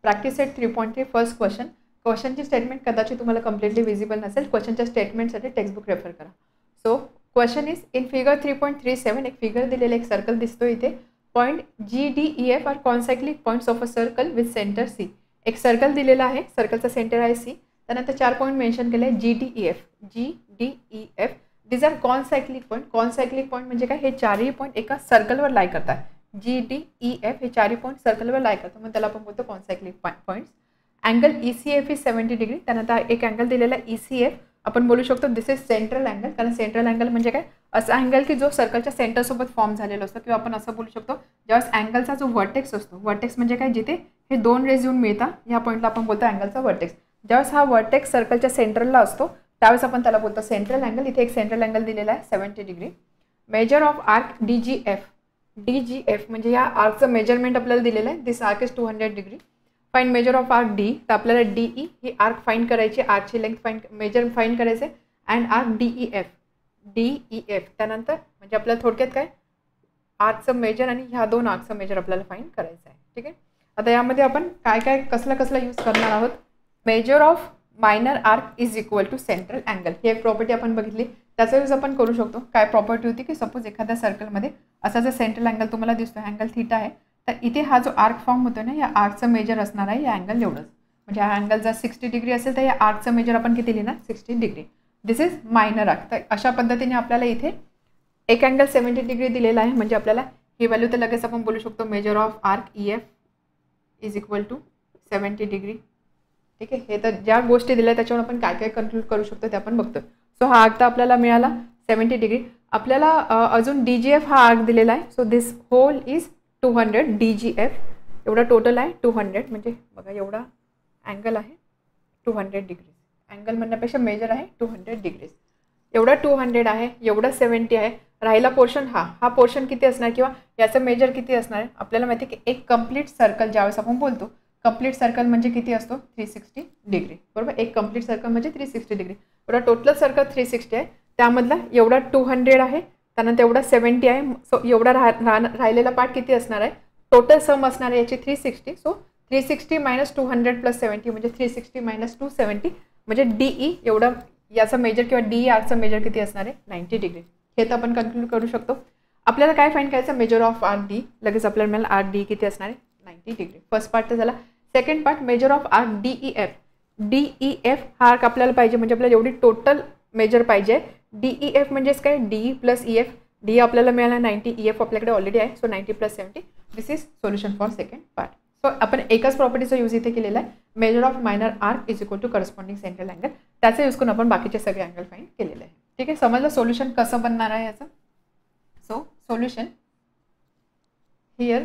Practice set 3.3 first question. क्वेश्चनची statement कदाचित तुम्हाला कम्प्लिटली विजिबल नसेल. क्वेश्चनच्या स्टेटमेंटसाठी टेक्स्टबुक रेफर करा. So question is in figure 3.37 एक फिगर दिलेलं एक सर्कल दिसतो इथे. Point GDEF are concyclic points of a circle with centre C. एक सर्कल दिलेला आहे, सर्कलचा सेंटर आहे C. त्यानंतर 4 पॉईंट मेन्शन केले आहे GDEF. These are concyclic point. Concyclic point म्हणजे काय, हे चारही पॉईंट एका सर्कलवर लाई करतात. GDEF हे चारही पॉईंट सर्कलवर लाई करतो, मग त्याला आपण बोलतो concyclic points. Angle ECF is 70 degree. त्यानंतर एक अँगल दिलेला आहे ECF. आपण बोलू शकतो दिस इज सेंट्रल अँगल, कारण सेंट्रल अँगल म्हणजे काय, असा अँगल की जो सर्कलच्या सेंटरसोबत फॉर्म झालेला असतो. किंवा आपण असं बोलू शकतो ज्यावेळेस अँगलचा जो वर्टेक्स असतो, वर्टेक्स म्हणजे काय, जिथे हे दोन रेज येऊन मिळतात, या पॉईंटला आपण बोलतो अँगलचा वर्टेक्स. ज्यावेळेस हा वर्टेक्स सर्कलच्या सेंट्रलला असतो त्यावेळेस आपण त्याला बोलतो सेंट्रल अँगल. इथे एक सेंट्रल अँगल दिलेला आहे 70 degree. Measure of arc DGF म्हणजे या आर्कचं मेजरमेंट आपल्याला दिलेलं आहे. This arc is 200 degree. Find measure of arc D. तर आपल्याला DE ही आर्क फाइंड करायची, आर्कची लेंथ फाइंड करायचे. अँड आर्क DEF त्यानंतर म्हणजे आपल्याला थोडक्यात काय, आर्कचं मेजर आणि ह्या दोन आर्कचं मेजर आपल्याला फाइंड करायचं आहे. ठीक आहे. आता यामध्ये आपण काय कसला यूज करणार आहोत. Measure of minor arc is equal to central angle. ही एक प्रॉपर्टी आपण बघितली, त्याचा यूज आपण करू शकतो. काय प्रॉपर्टी होती की सपोज एखाद्या सर्कलमध्ये असा जर सेंट्रल अँगल तुम्हाला दिसतो, अँगल थीटा आहे, तर इथे हा जो आर्क फॉर्म होतो ना, या आर्कचं मेजर असणार आहे या अँगल एवढंच. म्हणजे हा अँगल जर 60 डिग्री असेल तर या आर्कचं मेजर आपण किती लिहिणार, 60 degree. This is minor arc. तर अशा पद्धतीने आपल्याला इथे एक अँगल 70 डिग्री दिलेला आहे. म्हणजे आपल्याला ही व्हॅल्यू तर लगेच आपण बोलू शकतो measure of arc EF is equal to 70 degree. ठीक आहे. हे तर ज्या गोष्टी दिल्या त्याच्यावर आपण काय कन्क्लूड करू शकतो ते आपण बघतो. सो हा आर्क तर आपल्याला मिळाला 70 डिग्री. आपल्याला अजून DGF हा आर्क दिलेला आहे. So this whole is 200 DGF. एवढा टोटल आहे 200. म्हणजे बघा एवढा अँगल आहे 200 डिग्री. अँगल म्हणण्यापेक्षा मेजर आहे 200 डिग्रीज. एवढा 200 आहे, एवढा 70 आहे. राहिला पोर्शन हा पोर्शन किती असणार किंवा याचं मेजर किती असणार आहे. आपल्याला माहिती आहे की एक कंप्लीट सर्कल ज्यावेळेस आपण बोलतो, कंप्लीट सर्कल म्हणजे किती असतो, 360 डिग्री. बरोबर. एक कंप्लीट सर्कल म्हणजे 360 डिग्री. एवढा टोटल सर्कल 360 आहे. त्यामधला एवढा 200 आहे, त्यानंतर एवढा 70 आहे. सो एवढा राहिलेला पार्ट किती असणार आहे, टोटल सम असणार आहे याची 360. सो 360 - 200 + 70 म्हणजे 360 - 270 म्हणजे DE एवढा याचा मेजर किंवा DE आर्कचा मेजर किती असणार आहे, 90 डिग्री. हे तर आपण कन्क्लूड करू शकतो. आपल्याला काय फाइंड करायचं, मेजर ऑफ आर्क D. लगेच आपल्याला मिळालं आर्क D किती असणार आहे, 90 डिग्री. फर्स्ट पार्ट तर झाला. Second part major of arc DEF हा आर्क आपल्याला पाहिजे, म्हणजे आपल्याला एवढी टोटल मेजर पाहिजे. DEF म्हणजेच काय, DE + EF. DE आपल्याला मिळाला 90, EF आपल्याकडे ऑलरेडी आहे. So 90 + 70. This is solution for second part. So आपण एकाच प्रॉपर्टीचा यूज इथे केलेला आहे. Measure of minor arc is equal to corresponding central angle. त्याचा यूज करून आपण बाकीचे सगळे अँगल फाइंड केलेले आहे. ठीक आहे. समजलं सोल्युशन कसं बनणार आहे याचं. So solution here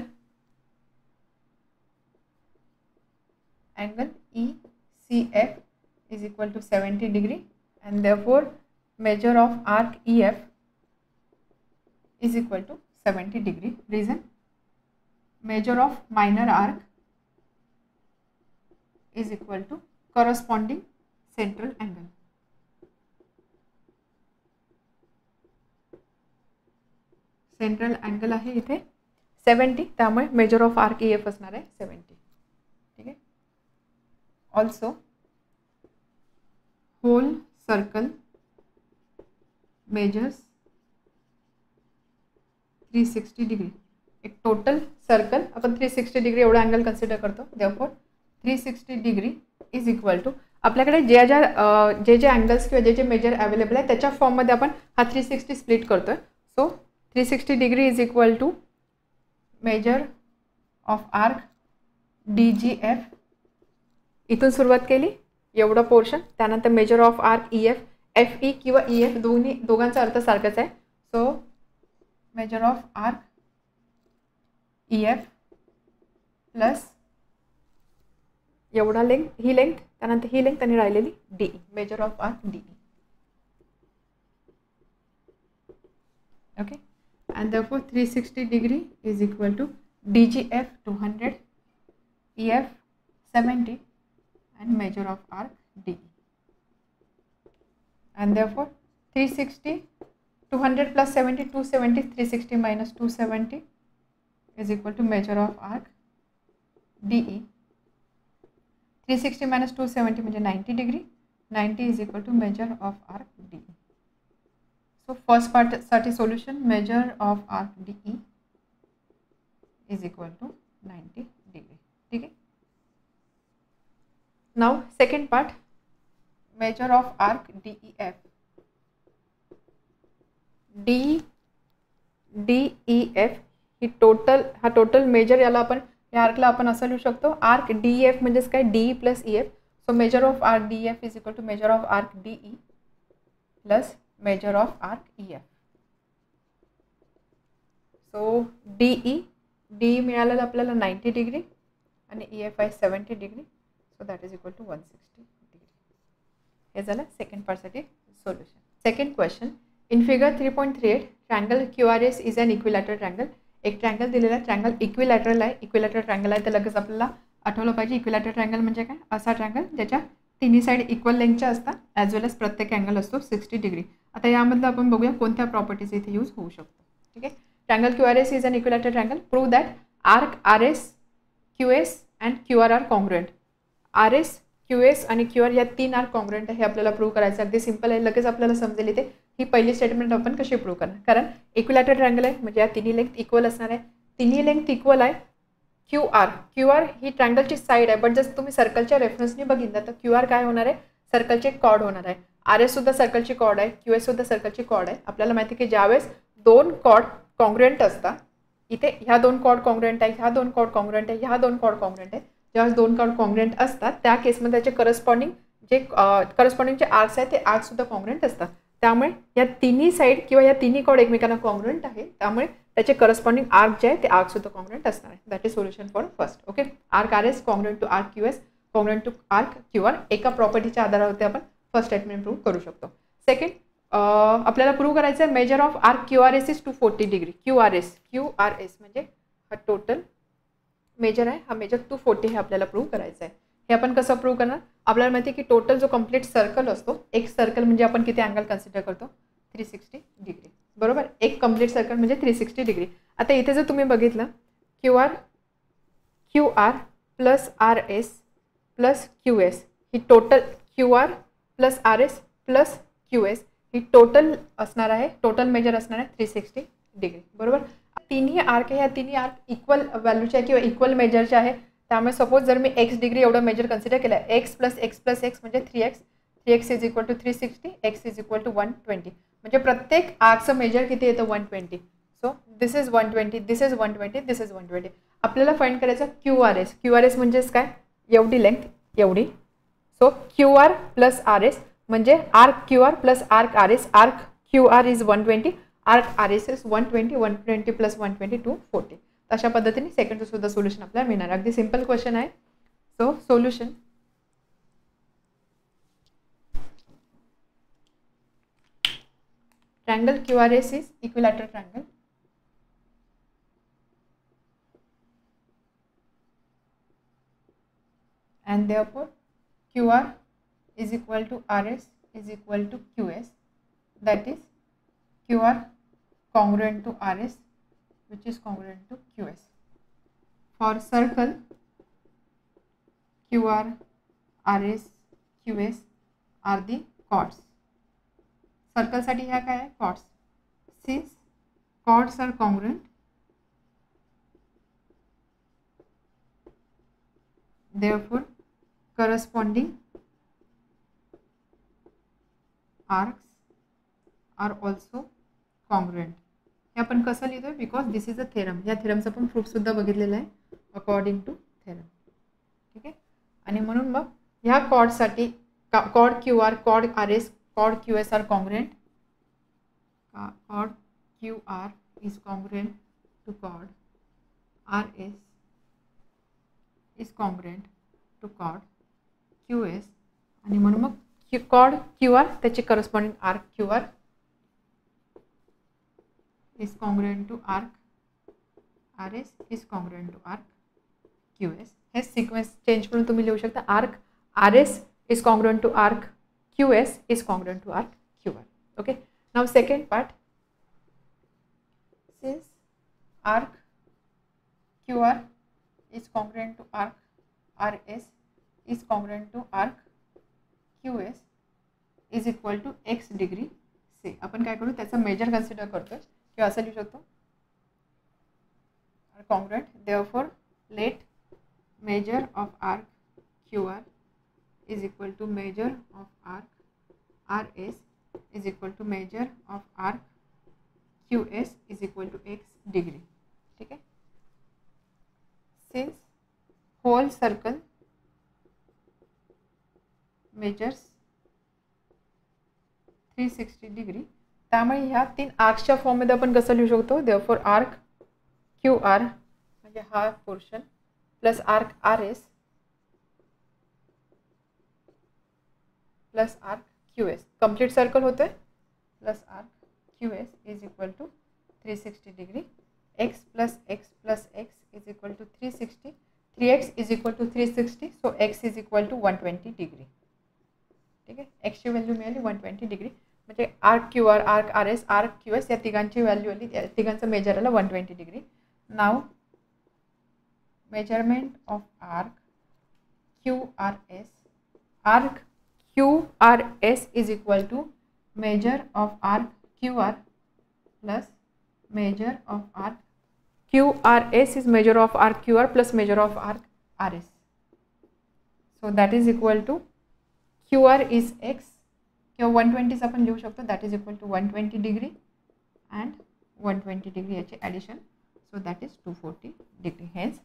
angle ECF is equal to 70 degree and therefore measure of arc EF is equal to 70 degree. Reason, measure of minor arc is equal to corresponding central angle. Central angle आहे इथे 70, त्यामुळे major of arc EF असणार आहे 70. ठीक आहे. Also whole circle measures 360 degree. एक total circle आपण 360 degree एवढा अँगल कन्सिडर करतो. Therefore 360 degree is equal to आपल्याकडे जे अँगल्स किंवा जे मेजर अवेलेबल आहे त्याच्या फॉर्ममध्ये आपण हा 360 स्प्लिट करतोय. So 360 degree is equal to measure of arc DGF. इथून सुरुवात केली एवढा पोर्शन, त्यानंतर measure of arc EF. FE किंवा EF दोघांचा अर्थ सारखाच आहे. So measure of arc EF plus एवढा लेंथ, ही लेंथ, त्यानंतर ही लेंथ आणि राहिलेली DE. Measure of arc DE. Okay. and therefore 360 degree is equal to DGF 200, EF 70 and measure of arc DE. And therefore 360, 200 plus 70, 270, 360 minus 270 is equal to measure of arc DE 360 minus 270 म्हणजे 90 degree. 90 is equal to measure of arc DE. So first part साठी solution measure of arc DE is equal to 90 degree. ठीक आहे. Now second part measure of arc DEF. DEF ही total measure याला आपण या आर्कला आपण असं लिहू शकतो आर्क DEF म्हणजेच काय DE plus EF. So measure of arc DEF is equal to measure of arc DE plus measure of arc EF. So DE मिळालेलं आपल्याला 90 डिग्री आणि EF आहे 70 degree. So that is equal to 160 degree. हे झालं second पार्टसाठी solution. Second question in figure 3.38 triangle QRS is an equilateral triangle. एक triangle दिलेला आहे, ट्रायंगल इक्विलॅटरल आहे. इक्विलॅटरल ट्रायंगल आहे तर लगेच आपल्याला आठवलं पाहिजे इक्विलॅटरल ट्रायंगल म्हणजे काय, असा ट्रायंगल ज्याच्या तिन्ही साईड इक्वल लेंथच्या असतात ॲज वेल एज प्रत्येक अँगल असतो 60 डिग्री. आता यामधलं आपण बघूया कोणत्या प्रॉपर्टीज इथे यूज होऊ शकतो. ठीक आहे. Triangle QRS is an equilateral triangle. Prove that arc RS QS and QR are congruent. RS QS आणि QR या 3 आर्क कॉन्ग्रुएंट आहे हे आपल्याला प्रूव्ह करायचं. अगदी सिंपल आहे, लगेच आपल्याला समजेल इथे ही पहिली स्टेटमेंट आपण कशी प्रूव्ह करणार. कारण इक्विलॅटरल ट्रायंगल आहे म्हणजे या तिन्ही लेंथ इक्वल असणार आहे. तिन्ही लेंथ इक्वल आहे. QR ही ट्रायंगलची साईड आहे, बट जर तुम्ही सर्कलच्या रेफरन्सने बघितलं तर QR काय होणार आहे, सर्कलचे कॉर्ड होणार आहे. RS सुद्धा सर्कलची कॉर्ड आहे, QS सुद्धा सर्कलची कॉर्ड आहे. आपल्याला माहिती आहे की ज्यावेळेस दोन कॉर्ड कॉन्ग्रुएंट असतात, इथे ह्या दोन कॉर्ड कॉन्ग्रुएंट आहे, ह्या दोन कॉर्ड कॉन्ग्रुएंट आहे, ह्या दोन कॉर्ड कॉन्ग्रुएंट आहे. ज्यावेळेस दोन कॉर्ड कॉन्ग्रुएंट असतात त्या केसमध्ये त्याचे करस्पॉन्डिंग जे आर्क्स आहेत ते आर्क्स सुद्धा कॉन्ग्रुएंट असतात. त्यामुळे या तिन्ही साईड किंवा या तिन्ही कॉर्ड एकमेकांना कॉन्ग्रुएंट आहे, त्यामुळे त्याचे करस्पॉन्डिंग आर्क जे आहे ते आर्क सुद्धा कॉन्ग्रुएंट असणार आहे. That is solution for first. Okay. Arc RS congruent to arc QS congruent to arc QR. एका प्रॉपर्टीच्या आधारावरती आपण फर्स्ट स्टेटमेंट प्रूव्ह करू शकतो. सेकंड आपल्याला प्रूव्ह करायचं आहे measure of arc QRS is 240 degree. QRS म्हणजे हा टोटल मेजर आहे, हा मेजर 240 हे आपल्याला प्रूव्ह करायचं आहे. हे आपण कसं प्रूव्ह करणार, आपल्याला माहिती आहे की टोटल जो कंप्लीट सर्कल असतो, एक सर्कल म्हणजे आपण किती अँगल कन्सिडर करतो 360 डिग्री. बरोबर. एक कंप्लीट सर्कल म्हणजे 360 डिग्री. आता इथे जर तुम्ही बघितलं QR plus RS plus QS ही total QR plus RS plus QS ही टोटल असणार आहे, टोटल मेजर असणार आहे 360 डिग्री. बरोबर. तिन्ही आर्क ह्या तिन्ही आर्क इक्वल व्हॅल्यूचे किंवा इक्वल मेजरचे आहे. त्यामुळे सपोज जर मी x डिग्री एवढं मेजर कन्सिडर केलं आहे, x प्लस x म्हणजे 3x is equal to 360, x is equal to 120. म्हणजे प्रत्येक आर्कचं मेजर किती येतं 120. So this is 120, this is 120, this is 120. आपल्याला फाइंड करायचं QRS म्हणजेच काय, एवढी लेंथ एवढी. सो QR प्लस RS म्हणजे arc QR plus arc RS. Arc QR is 120, arc RS is 120, 120 plus 120 240. अशा पद्धतीने सेकंडचं सुद्धा सोल्युशन आपल्याला मिळणार. अगदी सिंपल क्वेश्चन आहे. So solution triangle QRS is equilateral triangle and therefore QR is equal to RS is equal to QS, that is QR congruent to RS which is congruent to QS. For circle QR, RS, QS are the chords. Circle साठी ह्या काय आहे chords. Since chords are congruent therefore corresponding arcs are also congruent. हे आपण कसं लिहितोय, because this is a theorem. या थेरमचा पण प्रूफ सुद्धा बघितलेला आहे अकॉर्डिंग टू थेरम. ठीक आहे. आणि म्हणून मग ह्या कॉर्डसाठी chord QR, chord RS, chord QS are congruent. Chord QR is congruent to chord RS is congruent to chord QS आणि म्हणून मग chord QR त्याचे corresponding arc QR is congruent to arc RS is congruent to arc QS. हे sequence change करून तुम्ही लिहू शकता. arc RS is congruent to arc QS is congruent to arc QR. Okay. Now second part, since arc QR is congruent to arc RS is congruent to arc QS is equal to x degree से. आपण काय करू, त्याचं major consider करतोय किंवा असं लिहू शकतो congruent. Therefore let measure of arc QR is equal to measure of arc RS is equal to measure of arc QS is equal to x degree. ठीक है. Since whole circle measures 360 degree, त्यामुळे ह्या तीन आर्क्सच्या फॉर्ममध्ये आपण कसं लिहू शकतो, देअरफॉर आर्क QR म्हणजे हा portion plus arc RS plus arc QS, complete circle होतं आहे, plus arc QS is equal to 360 degree. x plus x is equal to 360, 3x is equal to 360, so x is equal to 120 degree. ठीक आहे, एक्सची value मिळाली 120 degree. म्हणजे arc QR, arc RS, arc QS या तिघांची value आली, या तिघांचं major आलं 120 degree. Now measurement of arc QRS, arc QRS is equal to measure of arc QR plus measure of arc QRS is measure of arc QR plus measure of arc RS. So that is equal to QR is x किंवा 120 आपण लिहू शकतो, that is equal to 120 degree and 120 degree याचे addition, so that is 240 degree, hence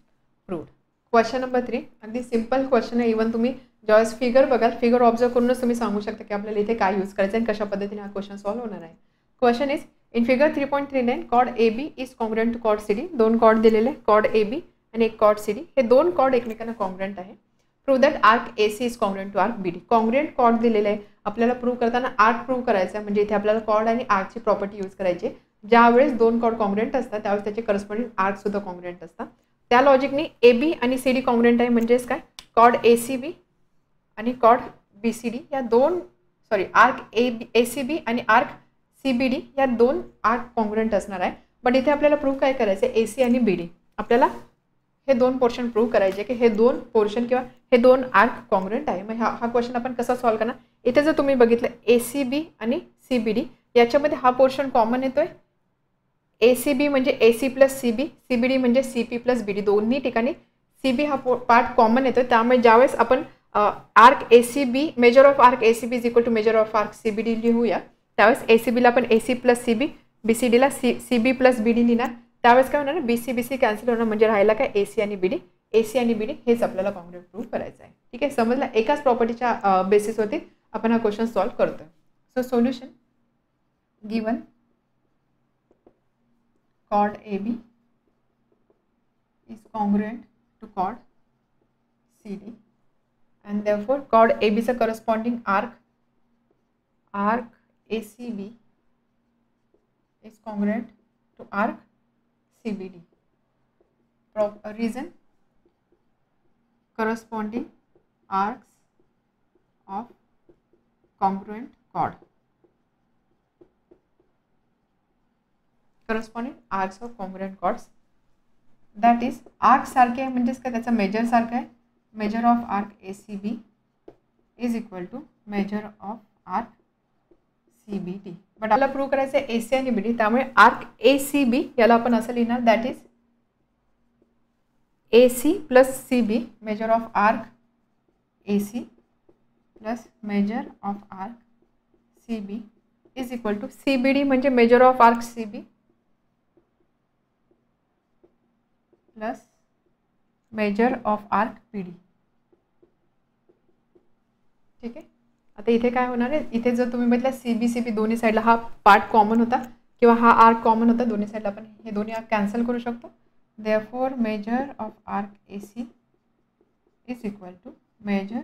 proved. Question number 3 अगदी simple question आहे. Even तुम्ही ज्यावेळेस figure बघाल, फिगर ऑब्झर्व करूनच तुम्ही सांगू शकता की आपल्याला इथे काय यूज करायचं आणि कशा पद्धतीने हा क्वेश्चन सॉल्व्ह होणार आहे. Question is in figure 3.39 chord AB is congruent to chord CD. दोन कॉर्ड दिलेले, कॉर्ड AB आणि एक कॉर्ड CD. हे दोन कॉर्ड एकमेकांना कॉन्ग्रुएंट आहे. Prove that arc AC is congruent to arc BD. Congruent chord दिलेले आहे, आपल्याला प्रूव्ह करताना आर्क प्रूव्ह करायचं आहे, म्हणजे इथे आपल्याला कॉर्ड आणि आर्कची प्रॉपर्टी यूज करायची. ज्यावेळेस दोन कॉर्ड कॉन्ग्रुएंट असतात त्यावेळेस त्याचे करस्पॉन्डिंग आर्क सुद्धा कॉन्ग्रुएंट असतात. त्या लॉजिकने AB आणि CD कॉन्ग्रुएंट आहे, म्हणजेच काय, कॉर्ड ACB आणि कॉर्ड BCD या दोन आर्क ACB आणि आर्क CBD या दोन आर्क कॉन्ग्रुएंट असणार आहे. बट इथे आपल्याला प्रूव्ह काय करायचं आहे, AC आणि BD आपल्याला हे दोन पोर्शन प्रूव्ह करायचे की हे दोन पोर्शन किंवा हे दोन आर्क कॉन्ग्रुएंट आहे. मग हा क्वेश्चन आपण कसा सॉल्व्ह करणार. इथे जर तुम्ही बघितलं ACB आणि CBD याच्यामध्ये हा पोर्शन कॉमन येतोय. ACB म्हणजे AC प्लस CB, CBD म्हणजे CP प्लस BD, दोन्ही ठिकाणी CB हा पार्ट कॉमन येतोय. त्यामुळे ज्यावेळेस आपण arc ACB measure of arc ACB is equal to measure of arc CBD लिहूया, त्यावेळेस ACBला आपण AC प्लस CB, BCDला CB प्लस BD लिहिणार. त्यावेळेस काय होणार, BC कॅन्सल होणार, म्हणजे राहिला काय AC आणि BD. AC आणि BD हेच आपल्याला कॉन्ग्रुएंट प्रूव्ह करायचं आहे. ठीक आहे, समजलं. एकाच प्रॉपर्टीच्या बेसिसवरती आपण हा क्वेश्चन सॉल्व्ह करतोय. So solution given chord AB is congruent to chord CD and therefore chord AB is a corresponding arc ACB is congruent to arc CBD. Reason, corresponding arcs of congruent chord. Corresponding arcs of congruent chords, that is arc सारखे आहे म्हणजेच काय, त्याचा measure सारखा आहे. Measure of arc ACB is equal to measure of arc CBD. But आपल्याला prove करायचं आहे AC आणि BD, त्यामुळे आर्क ACB याला आपण असं लिहिणार, that is AC plus CB measure of arc AC plus measure of arc CB is equal to CBD म्हणजे measure of arc CB plus measure of arc BD. ठीक आहे, आता इथे काय होणार आहे, इथे जर तुम्ही बघितलं CB दोन्ही साईडला हा पार्ट कॉमन होता किंवा हा आर्क कॉमन होता, दोन्ही साईडला आपण हे दोन्ही आर्क कॅन्सल करू शकतो. Therefore measure of arc AC is equal to measure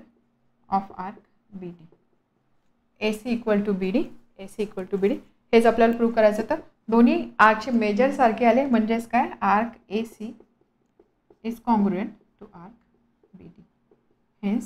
of arc BD. AC equal to BD, AC equal to BD हेच आपल्याला प्रूव्ह करायचं होतं. दोन्ही आर्कचे मेजर सारखे आले म्हणजेच काय, arc AC is congruent to arc BD, hence